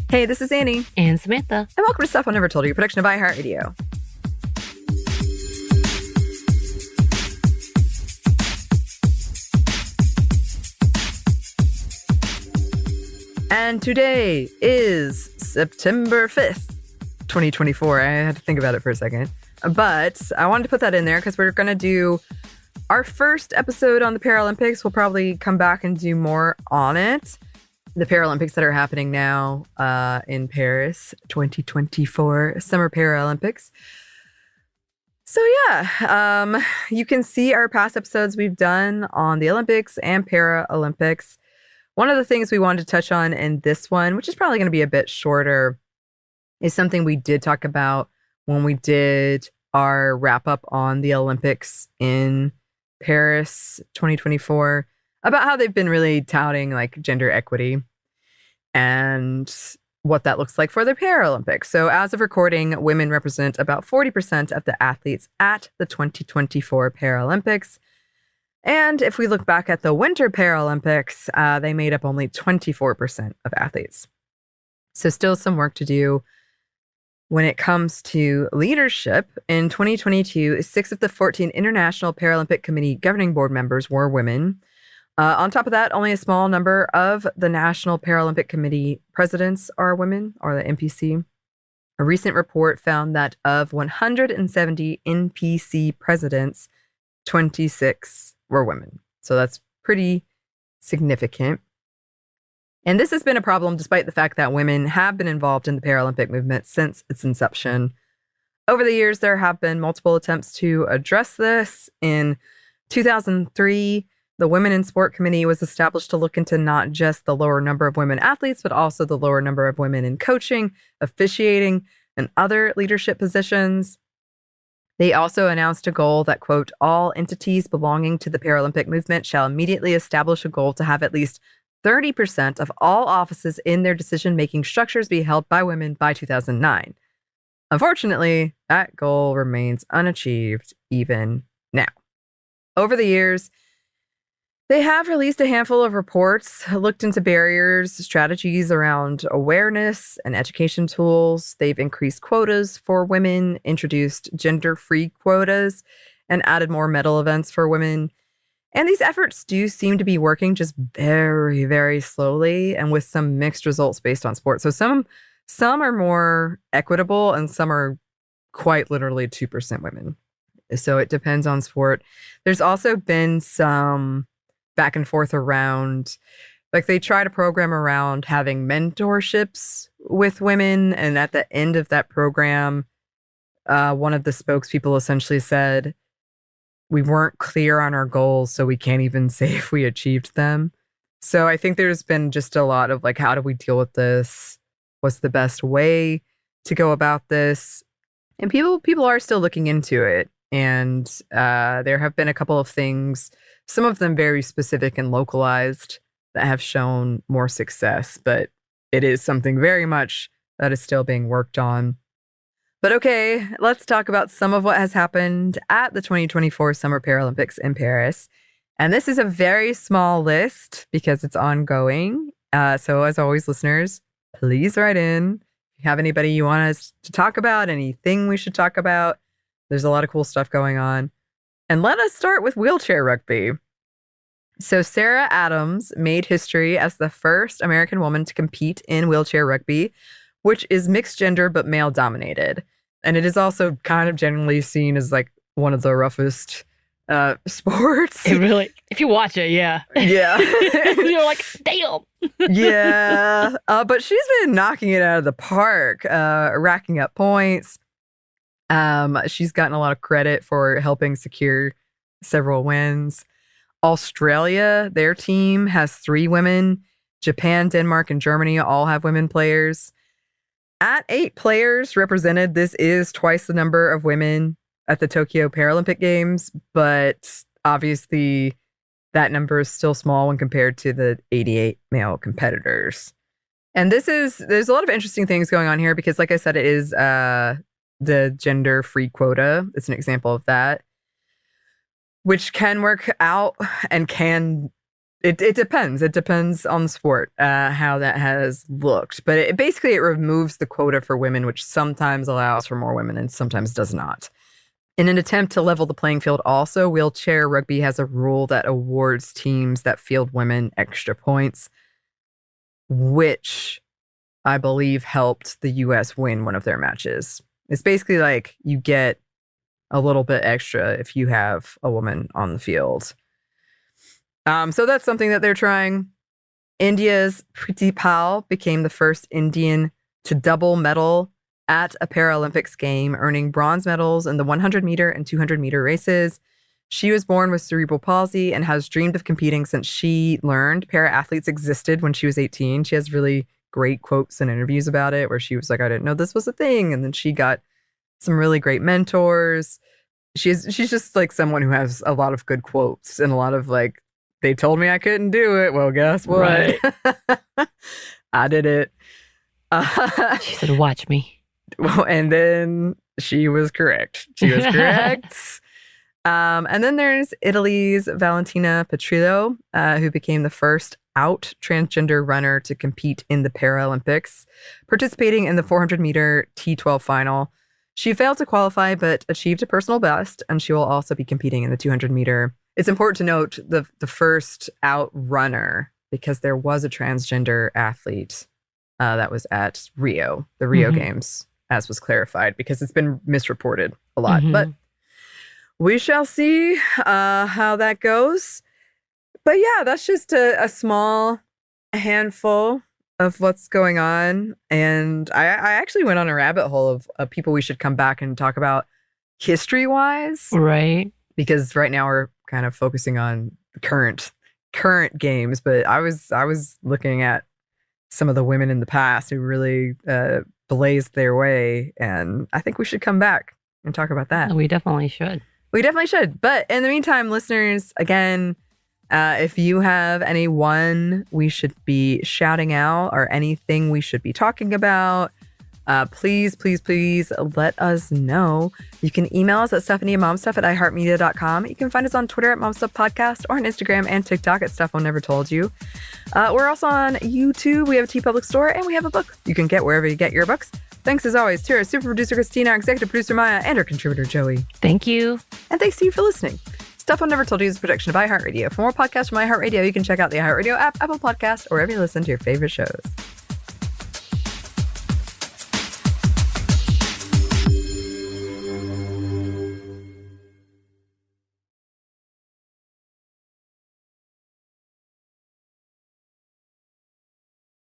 Hey, this is Anney. And Samantha. And welcome to Stuff I Never Told You, a production of iHeartRadio. And today is September 5th, 2024. I had to think about it for a second. But I wanted to put that in there because we're going to do our first episode on the Paralympics. We'll probably come back and do more on it. The Paralympics that are happening now in Paris, 2024 Summer Paralympics. So yeah, you can see our past episodes we've done on the Olympics and Paralympics. One of the things we wanted to touch on in this one, which is probably going to be a bit shorter, is something we did talk about when we did our wrap up on the Olympics in Paris 2024, about how they've been really touting like gender equity and what that looks like for the Paralympics. So as of recording, women represent about 40% of the athletes at the 2024 Paralympics. And if we look back at the Winter Paralympics, they made up only 24% of athletes. So still some work to do. When it comes to leadership, in 2022, 6 of the 14 International Paralympic Committee governing board members were women. On top of that, only a small number of the National Paralympic Committee presidents are women, or the NPC. A recent report found that of 170 NPC presidents, 26 were women. So that's pretty significant. And this has been a problem despite the fact that women have been involved in the Paralympic movement since its inception. Over the years, there have been multiple attempts to address this. In 2003, the Women in Sport Committee was established to look into not just the lower number of women athletes, but also the lower number of women in coaching, officiating, and other leadership positions. They also announced a goal that, quote, all entities belonging to the Paralympic movement shall immediately establish a goal to have at least 30% of all offices in their decision-making structures be held by women by 2009. Unfortunately, that goal remains unachieved even now. Over the years, they have released a handful of reports, looked into barriers, strategies around awareness, and education tools. They've increased quotas for women, introduced gender-free quotas, and added more medal events for women. And these efforts do seem to be working just very, very slowly and with some mixed results based on sport. So some are more equitable and some are quite literally 2% women. So it depends on sport. There's also been some back and forth around, like they try to program around having mentorships with women. And at the end of that program, one of the spokespeople essentially said, we weren't clear on our goals, so we can't even say if we achieved them. So I think there's been just a lot of like, how do we deal with this? What's the best way to go about this? And people are still looking into it. And there have been a couple of things, some of them very specific and localized, that have shown more success. But it is something very much that is still being worked on. But okay, let's talk about some of what has happened at the 2024 Summer Paralympics in Paris. And this is a very small list because it's ongoing. So as always, listeners, please write in. If you have anybody you want us to talk about, anything we should talk about, there's a lot of cool stuff going on. And let us start with wheelchair rugby. So Sarah Adams made history as the first American woman to compete in wheelchair rugby, which is mixed gender but male dominated. And it is also kind of generally seen as like one of the roughest sports. It really, if you watch it, yeah. Yeah. You're like, damn. Yeah. But she's been knocking it out of the park, racking up points. She's gotten a lot of credit for helping secure several wins. Australia, their team has 3 women. Japan, Denmark, and Germany all have women players. At 8 players represented, this is twice the number of women at the Tokyo Paralympic Games, but obviously that number is still small when compared to the 88 male competitors. And there's a lot of interesting things going on here because, like I said, it is the gender-free quota. It's an example of that, which can work out and can It depends. It depends on the sport, how that has looked. But it removes the quota for women, which sometimes allows for more women and sometimes does not. In an attempt to level the playing field also, wheelchair rugby has a rule that awards teams that field women extra points, which I believe helped the U.S. win one of their matches. It's basically like you get a little bit extra if you have a woman on the field. So that's something that they're trying. India's Priti Pal became the first Indian to double medal at a Paralympics game, earning bronze medals in the 100-meter and 200-meter races. She was born with cerebral palsy and has dreamed of competing since she learned para-athletes existed when she was 18. She has really great quotes and interviews about it where she was like, I didn't know this was a thing. And then she got some really great mentors. She's just like someone who has a lot of good quotes and a lot of like, they told me I couldn't do it. Well, guess what? Right. I did it. She said, watch me. Well, and then she was correct. She was correct. And then there's Italy's Valentina Petrillo, who became the first out transgender runner to compete in the Paralympics, participating in the 400-meter T12 final. She failed to qualify, but achieved a personal best, and she will also be competing in the 200-meter. It's important to note the first out runner, because there was a transgender athlete that was at Rio, the Rio Games, as was clarified, because it's been misreported a lot. But we shall see how that goes. But yeah, that's just a small handful of what's going on. And I actually went on a rabbit hole of people we should come back and talk about history-wise. Right. Because right now we're kind of focusing on current games. But I was looking at some of the women in the past who really blazed their way. And I think we should come back and talk about that. We definitely should. We definitely should. But in the meantime, listeners, again, if you have anyone we should be shouting out or anything we should be talking about, please let us know. You can email us at stephanieandmomstuff@iheartmedia.com. You can find us on Twitter at momstuffpodcast or on Instagram and TikTok at Stuff I'll Never Told You. We're also on YouTube. We have a TeePublic store and we have a book you can get wherever you get your books. Thanks as always to our super producer Christina, our executive producer Maya, and our contributor Joey. Thank you. And thanks to you for listening. Stuff I'll Never Told You is a production of iHeartRadio. For more podcasts from iHeartRadio, you can check out the iHeartRadio app, Apple Podcast, or wherever you listen to your favorite shows.